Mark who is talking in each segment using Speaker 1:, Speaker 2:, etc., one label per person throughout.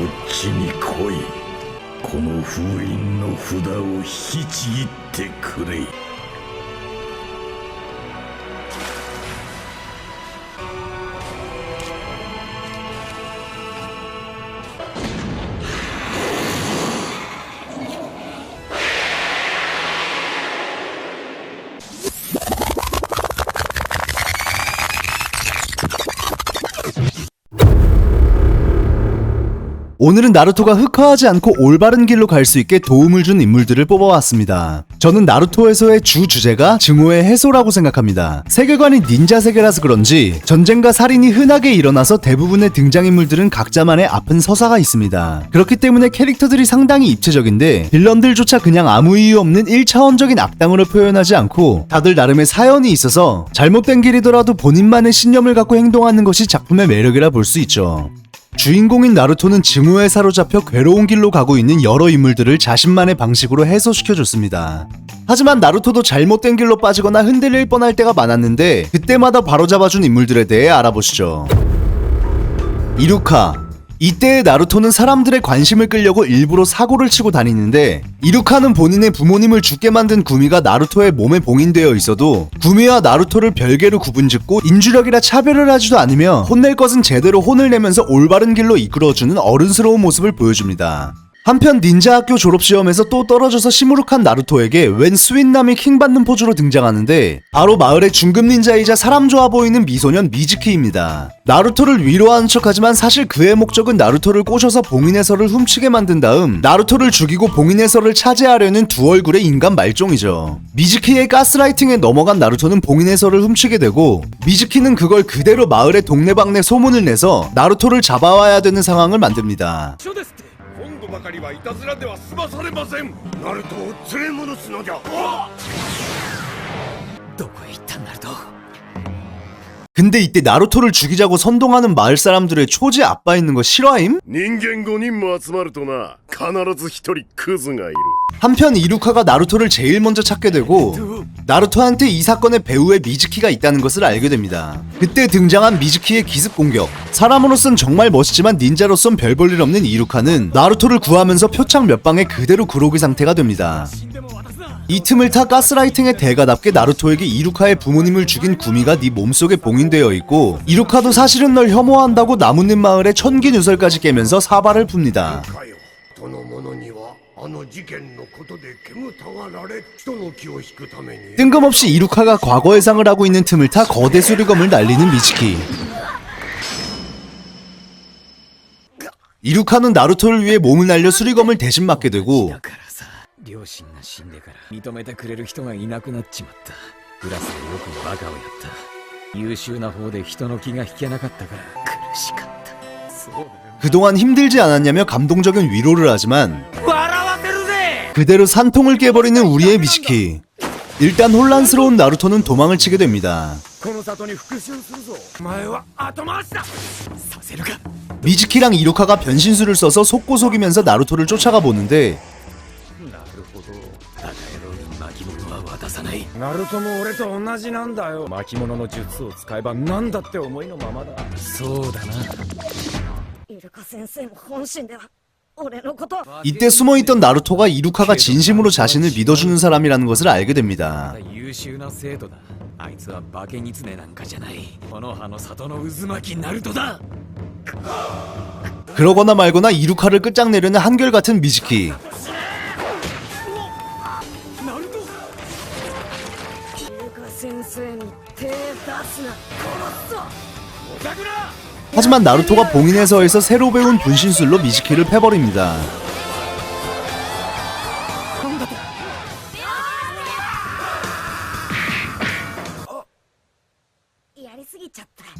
Speaker 1: っちに来い。この封印の札を引きちぎってくれ。
Speaker 2: 오늘은 나루토가 흑화하지 않고 올바른 길로 갈 수 있게 도움을 준 인물들을 뽑아왔습니다. 저는 나루토에서의 주 주제가 증오의 해소라고 생각합니다. 세계관이 닌자 세계라서 그런지 전쟁과 살인이 흔하게 일어나서 대부분의 등장인물들은 각자만의 아픈 서사가 있습니다. 그렇기 때문에 캐릭터들이 상당히 입체적인데 빌런들조차 그냥 아무 이유 없는 1차원적인 악당으로 표현하지 않고 다들 나름의 사연이 있어서 잘못된 길이더라도 본인만의 신념을 갖고 행동하는 것이 작품의 매력이라 볼 수 있죠. 주인공인 나루토는 증오에 사로잡혀 괴로운 길로 가고 있는 여러 인물들을 자신만의 방식으로 해소시켜줬습니다. 하지만 나루토도 잘못된 길로 빠지거나 흔들릴 뻔할 때가 많았는데 그때마다 바로잡아준 인물들에 대해 알아보시죠. 이루카. 이때의 나루토는 사람들의 관심을 끌려고 일부러 사고를 치고 다니는데 이루카는 본인의 부모님을 죽게 만든 구미가 나루토의 몸에 봉인되어 있어도 구미와 나루토를 별개로 구분짓고 인주력이라 차별을 하지도 않으며 혼낼 것은 제대로 혼을 내면서 올바른 길로 이끌어주는 어른스러운 모습을 보여줍니다. 한편 닌자 학교 졸업시험에서 또 떨어져서 시무룩한 나루토에게 웬 스윗남이 킹받는 포즈로 등장하는데 바로 마을의 중급 닌자이자 사람 좋아 보이는 미소년 미즈키입니다. 나루토를 위로하는 척하지만 사실 그의 목적은 나루토를 꼬셔서 봉인의 설을 훔치게 만든 다음 나루토를 죽이고 봉인의 설을 차지하려는 두 얼굴의 인간 말종이죠. 미즈키의 가스라이팅에 넘어간 나루토는 봉인의 설을 훔치게 되고 미즈키는 그걸 그대로 마을의 동네방네 소문을 내서 나루토를 잡아와야 되는 상황을 만듭니다.
Speaker 3: 今度ばかりはいたずらでは済まされません。ナルトを連れ戻すのじゃ。
Speaker 4: どこへ行ったんナルト。
Speaker 2: 근데 이때 나루토를 죽이자고 선동하는 마을 사람들의 초지 아빠 있는 거 실화임?
Speaker 3: 人間5人も集まるとな、必ず一人クズがいる。
Speaker 2: 한편 이루카가 나루토를 제일 먼저 찾게 되고 나루토한테 이 사건의 배후에 미즈키가 있다는 것을 알게 됩니다. 그때 등장한 미즈키의 기습 공격. 사람으로선 정말 멋있지만 닌자로선 별 볼 일 없는 이루카는 나루토를 구하면서 표창 몇 방에 그대로 그로기 상태가 됩니다. 이 틈을 타 가스라이팅의 대가답게 나루토에게 이루카의 부모님을 죽인 구미가 네 몸속에 봉인되어 있고 이루카도 사실은 널 혐오한다고 나뭇잎 마을의 천기 누설까지 깨면서 사발을 풉니다.
Speaker 3: 人の者にはあの事件のことで煙たがられ、人の気を引くために。
Speaker 2: 뜬금없이 이루카가 과거 회상을 하고 있는 틈을 타 거대 수리검을 날리는 미즈키. 이루카는 나루토를 위해 몸을 날려 수리검을 대신 맞게 되고
Speaker 4: だからさ、両親が死んでから認めてくれる人がいなくなっちまった。クラスでよくバカをやった。優秀な方で人の気が引けなかったから苦しかった。そうだよ。
Speaker 2: 그동안 힘들지 않았냐며 감동적인 위로를 하지만
Speaker 4: 笑わせるぜ。
Speaker 2: 그대로 산통을 깨버리는 우리의 미즈키. 일단 혼란스러운 나루토는 도망을 치게 됩니다.
Speaker 3: この里に復讐するぞ。お前は後回しだ。
Speaker 4: させるか。
Speaker 2: 미즈키랑 이루카가 변신술을 써서 속고속이면서 나루토를 쫓아가 보는데
Speaker 4: なるほど。バカ野郎に巻物は渡さない。
Speaker 3: ナルトも俺と同じなんだよ。巻物の術を使えば何だって思いのままだ。
Speaker 4: そうだな。
Speaker 5: イルカ先生も本心では俺のこと。
Speaker 2: 이때 숨어있던 나루토가 이루카가 진심으로 자신을 믿어주는 사람이라는 것을 알게 됩니다.
Speaker 4: 優秀な生徒だ。あいつは化け狐なんかじゃない。この葉の里の渦巻きナルトだ。
Speaker 2: 그러거나 말거나 이루카를 끝장내려는 한결같은 미즈키.
Speaker 5: イルカ先生に手出すな。殺すぞ。
Speaker 2: 하지만 나루토가 봉인해서에서 새로 배운 분신술로 미즈키를 패버립니다.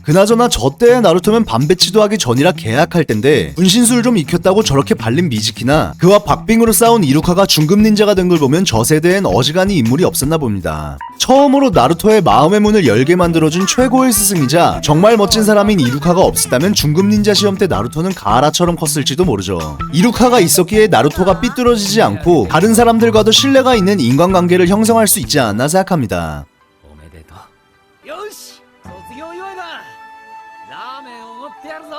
Speaker 2: 그나저나 저 때의 나루토면 반배치도 하기 전이라 계약할 텐데 분신술 좀 익혔다고 저렇게 발린 미즈키나 그와 박빙으로 싸운 이루카가 중급 닌자가 된 걸 보면 저 세대엔 어지간히 인물이 없었나 봅니다. 처음으로 나루토의 마음의 문을 열게 만들어준 최고의 스승이자 정말 멋진 사람인 이루카가 없었다면 중급 닌자 시험 때 나루토는 가하라처럼 컸을지도 모르죠. 이루카가 있었기에 나루토가 삐뚤어지지 않고 다른 사람들과도 신뢰가 있는 인간관계를 형성할 수 있지 않았나 생각합니다.
Speaker 4: おめでとう。よし、卒業祝いだ。ラーメンを持ってやるぞ。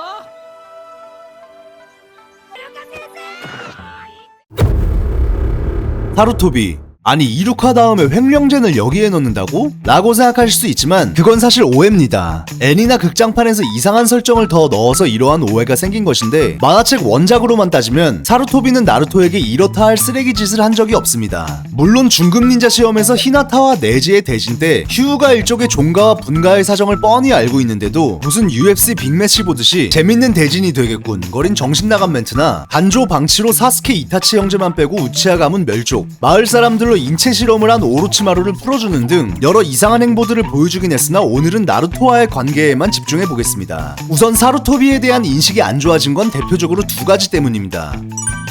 Speaker 2: 사루토비, 아니 이루카 다음에 횡령젠을 여기에 넣는다고? 라고 생각하실 수 있지만 그건 사실 오해입니다. 애니나 극장판에서 이상한 설정을 더 넣어서 이러한 오해가 생긴 것인데 만화책 원작으로만 따지면 사루토비는 나루토에게 이렇다 할 쓰레기 짓을 한 적이 없습니다. 물론 중급 닌자 시험에서 히나타와 네지의 대진 때 휴우가 일족의 종가와 분가의 사정을 뻔히 알고 있는데도 무슨 UFC 빅매치 보듯이 재밌는 대진이 되겠군 거린 정신나간 멘트나 간조 방치로 사스케 이타치 형제만 빼고 우치하 가문 멸족, 마을 사람들로 인체 실험을 한 오로치마루를 풀어주는 등 여러 이상한 행보들을 보여주긴 했으나 오늘은 나루토와의 관계에만 집중해보겠습니다. 우선 사루토비에 대한 인식이 안 좋아진 건 대표적으로 두 가지 때문입니다.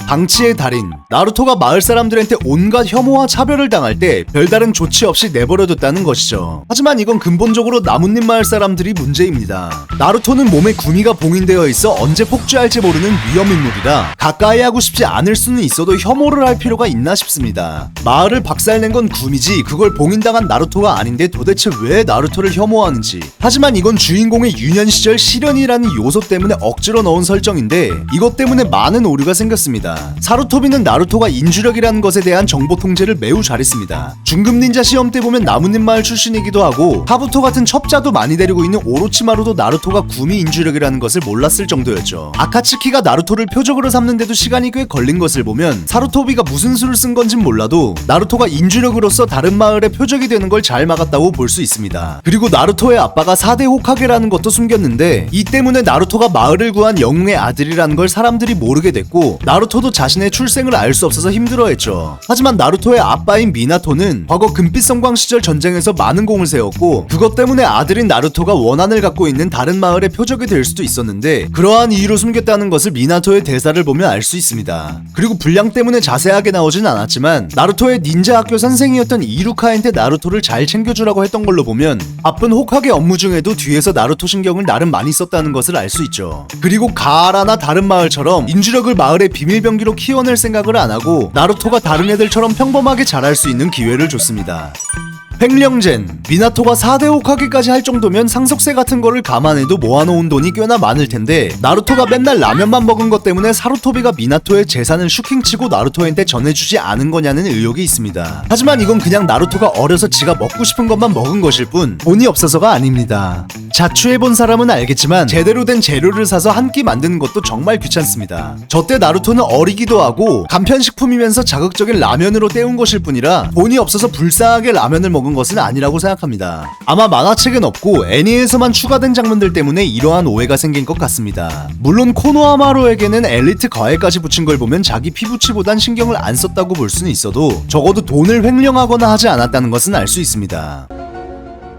Speaker 2: 방치의 달인, 나루토가 마을 사람들한테 온갖 혐오와 차별을 당할 때 별다른 조치 없이 내버려뒀다는 것이죠. 하지만 이건 근본적으로 나뭇잎 마을 사람들이 문제입니다. 나루토는 몸에 구미가 봉인되어 있어 언제 폭주할지 모르는 위험인물이라 가까이 하고 싶지 않을 수는 있어도 혐오를 할 필요가 있나 싶습니다. 마을을 박살낸 건 구미지 그걸 봉인당한 나루토가 아닌데 도대체 왜 나루토를 혐오하는지. 하지만 이건 주인공의 유년 시절 시련이라는 요소 때문에 억지로 넣은 설정인데 이것 때문에 많은 오류가 생겼습니다. 사루토비는 나루토가 인주력이라는 것에 대한 정보 통제를 매우 잘했습니다. 중급 닌자 시험 때 보면 나뭇잎 마을 출신이기도 하고 하부토 같은 첩자도 많이 데리고 있는 오로치마루도 나루토가 구미 인주력이라는 것을 몰랐을 정도였죠. 아카츠키가 나루토를 표적으로 삼는데도 시간이 꽤 걸린 것을 보면 사루토비가 무슨 수를 쓴 건진 몰라도 나루토가 인주력으로서 다른 마을의 표적이 되는 걸 잘 막았다고 볼 수 있습니다. 그리고 나루토의 아빠가 4대 호카게라는 것도 숨겼는데 이 때문에 나루토가 마을을 구한 영웅의 아들이라는 걸 사람들이 모르게 됐고 나루토도 자신의 출생을 알 수 없어서 힘들어했죠. 하지만 나루토의 아빠인 미나토는 과거 금빛 성광 시절 전쟁에서 많은 공을 세웠고 그것 때문에 아들인 나루토가 원한을 갖고 있는 다른 마을의 표적이 될 수도 있었는데 그러한 이유로 숨겼다는 것을 미나토의 대사를 보면 알 수 있습니다. 그리고 분량 때문에 자세하게 나오진 않았지만 나루토의 닌자 학교 선생이었던 이루카한테 나루토를 잘 챙겨주라고 했던 걸로 보면 바쁜 호카게 업무 중에도 뒤에서 나루토 신경을 나름 많이 썼다는 것을 알 수 있죠. 그리고 가하라나 다른 마을처럼 인주력을 마을의 비밀병기로 키워낼 생각을 안 하고 나루토가 다른 애들처럼 평범하게 자랄 수 있는 기회를 줬습니다. 횡령젠, 미나토가 4대 호카게까지 할 정도면 상속세 같은 거를 감안해도 모아놓은 돈이 꽤나 많을 텐데 나루토가 맨날 라면만 먹은 것 때문에 사루토비가 미나토의 재산을 슈킹치고 나루토한테 전해주지 않은 거냐는 의혹이 있습니다. 하지만 이건 그냥 나루토가 어려서 지가 먹고 싶은 것만 먹은 것일 뿐 돈이 없어서가 아닙니다. 자취해본 사람은 알겠지만 제대로 된 재료를 사서 한 끼 만드는 것도 정말 귀찮습니다. 저때 나루토는 어리기도 하고 간편식품이면서 자극적인 라면으로 때운 것일 뿐이라 돈이 없어서 불쌍하게 라면을 먹은 것은 아니라고 생각합니다. 아마 만화책엔 없고 애니에서만 추가된 장면들 때문에 이러한 오해가 생긴 것 같습니다. 물론 코노하마루에게는 엘리트 과외까지 붙인 걸 보면 자기 피부치보단 신경을 안 썼다고 볼 수는 있어도 적어도 돈을 횡령하거나 하지 않았다는 것은 알 수 있습니다.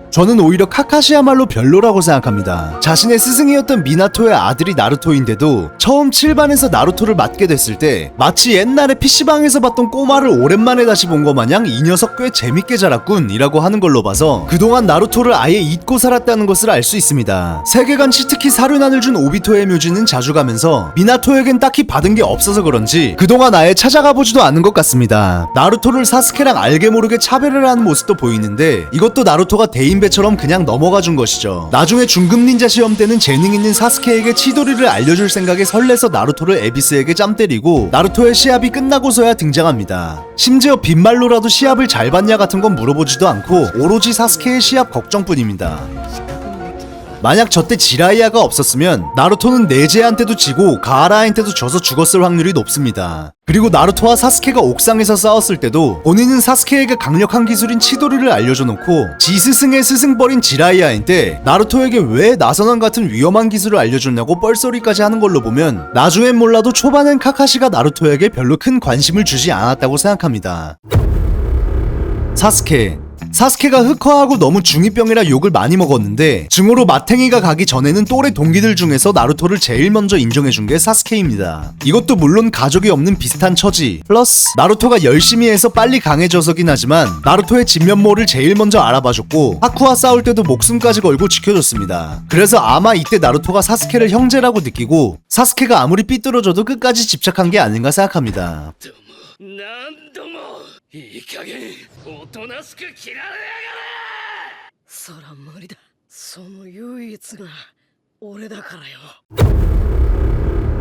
Speaker 2: 저는 오히려 카카시야말로 별로라고 생각합니다. 자신의 스승이었던 미나토의 아들이 나루토인데도 처음 7반에서 나루토를 맡게 됐을 때 마치 옛날에 PC방에서 봤던 꼬마를 오랜만에 다시 본 것 마냥 이 녀석 꽤 재밌게 자랐군 이라고 하는 걸로 봐서 그동안 나루토를 아예 잊고 살았다는 것을 알 수 있습니다. 세계관 치트키 사륜안을 준 오비토의 묘지는 자주 가면서 미나토에겐 딱히 받은 게 없어서 그런지 그동안 아예 찾아가 보지도 않은 것 같습니다. 나루토를 사스케랑 알게 모르게 차별을 하는 모습도 보이는데 이것도 나루토가 대인배처럼 그냥 넘어가 준 것이죠. 나중에 중급 닌자 시험 때는 재능 있는 사스케에게 치도리를 알려줄 생각에 설레서 나루토를 에비스에게 짬 때리고 나루토의 시합이 끝나고서야 등장합니다. 심지어 빈말로라도 시합을 잘 봤냐 같은 건 물어보지도 않고 오로지 사스케의 시합 걱정뿐입니다. 만약 저때 지라이아가 없었으면 나루토는 네제한테도 지고 가하라한테도 져서 죽었을 확률이 높습니다. 그리고 나루토와 사스케가 옥상에서 싸웠을 때도 본인은 사스케에게 강력한 기술인 치도리를 알려줘 놓고 지 스승의 스승뻘인 지라이아한테 나루토에게 왜 나선왕 같은 위험한 기술을 알려줬냐고 뻘소리까지 하는 걸로 보면 나중엔 몰라도 초반엔 카카시가 나루토에게 별로 큰 관심을 주지 않았다고 생각합니다. 사스케가 흑화하고 너무 중2병이라 욕을 많이 먹었는데 증오로 마탱이가 가기 전에는 또래 동기들 중에서 나루토를 제일 먼저 인정해준 게 사스케입니다. 이것도 물론 가족이 없는 비슷한 처지 플러스 나루토가 열심히 해서 빨리 강해져서긴 하지만 나루토의 진면모를 제일 먼저 알아봐줬고 하쿠와 싸울 때도 목숨까지 걸고 지켜줬습니다. 그래서 아마 이때 나루토가 사스케를 형제라고 느끼고 사스케가 아무리 삐뚤어져도 끝까지 집착한 게 아닌가 생각합니다.
Speaker 3: 何度もいい加減おとなしく切られやがれ。
Speaker 5: そら無理だ。その唯一が俺だからよ。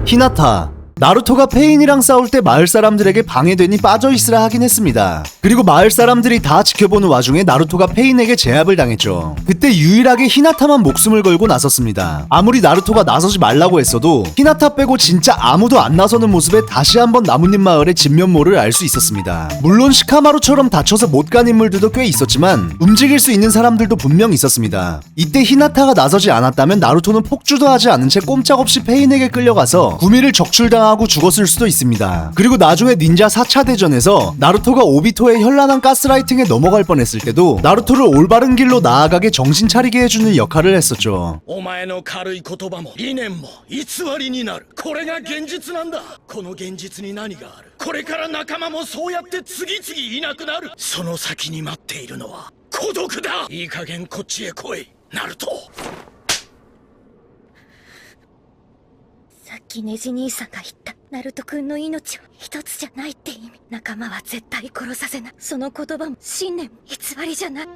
Speaker 2: 히나타 나루토가 페인이랑 싸울 때 마을 사람들에게 방해되니 빠져있으라 하긴 했습니다. 그리고 마을 사람들이 다 지켜보는 와중에 나루토가 페인에게 제압을 당했죠. 그때 유일하게 히나타만 목숨을 걸고 나섰습니다. 아무리 나루토가 나서지 말라고 했어도 히나타 빼고 진짜 아무도 안 나서는 모습에 다시 한번 나뭇잎 마을의 진면모를 알 수 있었습니다. 물론 시카마루처럼 다쳐서 못 간 인물들도 꽤 있었지만 움직일 수 있는 사람들도 분명 있었습니다. 이때 히나타가 나서지 않았다면 나루토는 폭주도 하지 않은 채 꼼짝없이 페인에게 끌려가서 구미를 적출당하고 죽었을 수도 있습니다. 그리고 나중에 닌자 4차 대전에서 나루토가 오비토의 현란한 가스라이팅에 넘어갈 뻔했을 때도 나루토를 올바른 길로 나아가게 정신 차리게 해주는 역할을 했었죠.
Speaker 3: お前の軽い言葉も理念も偽りになる。これが現実なんだ。この現実に何がある。これから仲間もそうやって次々いなくなる。その先に待っているのは孤独だ。いい加減こっちへ来い、ナルト。
Speaker 5: さっきネジ兄さんが言ったナルト君の命は一つじゃないって意味。仲間は絶対殺させない。その言葉も信念も偽りじゃない。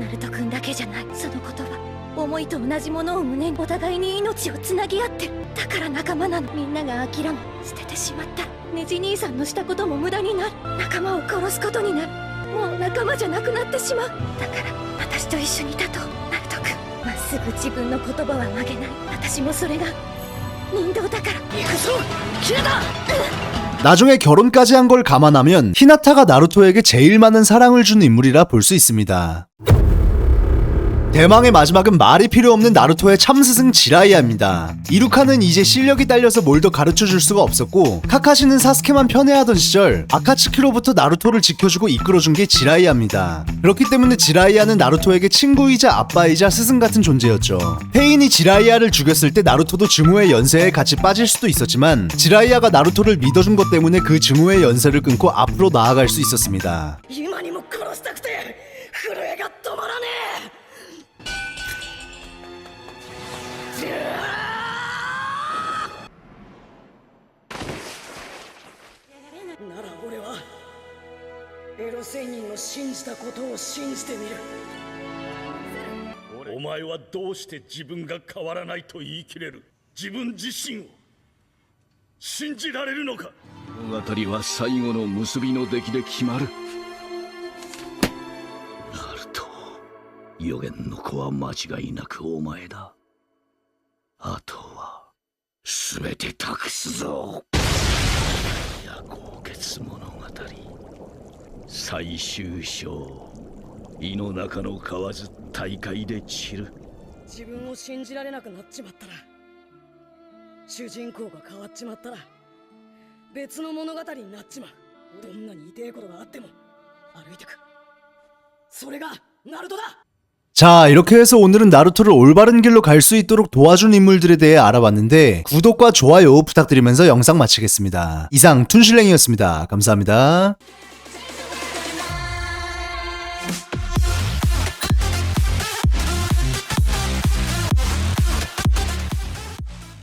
Speaker 5: ナルト君だけじゃない。その言葉、思いと同じものを胸にお互いに命をつなぎ合ってる。だから仲間なの。みんなが諦め捨ててしまったらネジ兄さんのしたことも無駄になる。仲間を殺すことになる。もう仲間じゃなくなってしまう。だから私と一緒に立とう。ナルト君、まっすぐ自分の言葉は曲げない。私もそれが人道だから。行くぞキラだ。
Speaker 2: 나중에 결혼까지 한 걸 감안하면 히나타가 나루토에게 제일 많은 사랑을 준 인물이라 볼 수 있습니다. 대망의 마지막은 말이 필요 없는 나루토의 참스승 지라이야입니다. 이루카는 이제 실력이 딸려서 뭘 더 가르쳐줄 수가 없었고 카카시는 사스케만 편애하던 시절 아카츠키로부터 나루토를 지켜주고 이끌어준 게 지라이야입니다. 그렇기 때문에 지라이야는 나루토에게 친구이자 아빠이자 스승 같은 존재였죠. 페인이 지라이야를 죽였을 때 나루토도 증오의 연쇄에 같이 빠질 수도 있었지만 지라이야가 나루토를 믿어준 것 때문에 그 증오의 연쇄를 끊고 앞으로 나아갈 수 있었습니다.
Speaker 5: 今にも殺したくて震えが止まらねえ。なら俺はエロ仙人の信じたことを信じてみる。
Speaker 1: お前はどうして自分が変わらないと言い切れる。自分自身を信じられるのか。
Speaker 6: 物語は最後の結びの出来で決まる。ナルト、予言の子は間違いなくお前だ。あとは全て託すぞ。夜光月物語最終章、胃の中の蛙大海で散る。
Speaker 5: 自分を信じられなくなっちまったら、主人公が変わっちまったら別の物語になっちまう。どんなに痛いことがあっても歩いてく。それがナルトだ。
Speaker 2: 자, 이렇게 해서 오늘은 나루토를 올바른 길로 갈 수 있도록 도와준 인물들에 대해 알아봤는데 구독과 좋아요 부탁드리면서 영상 마치겠습니다. 이상 툰실랭이었습니다. 감사합니다.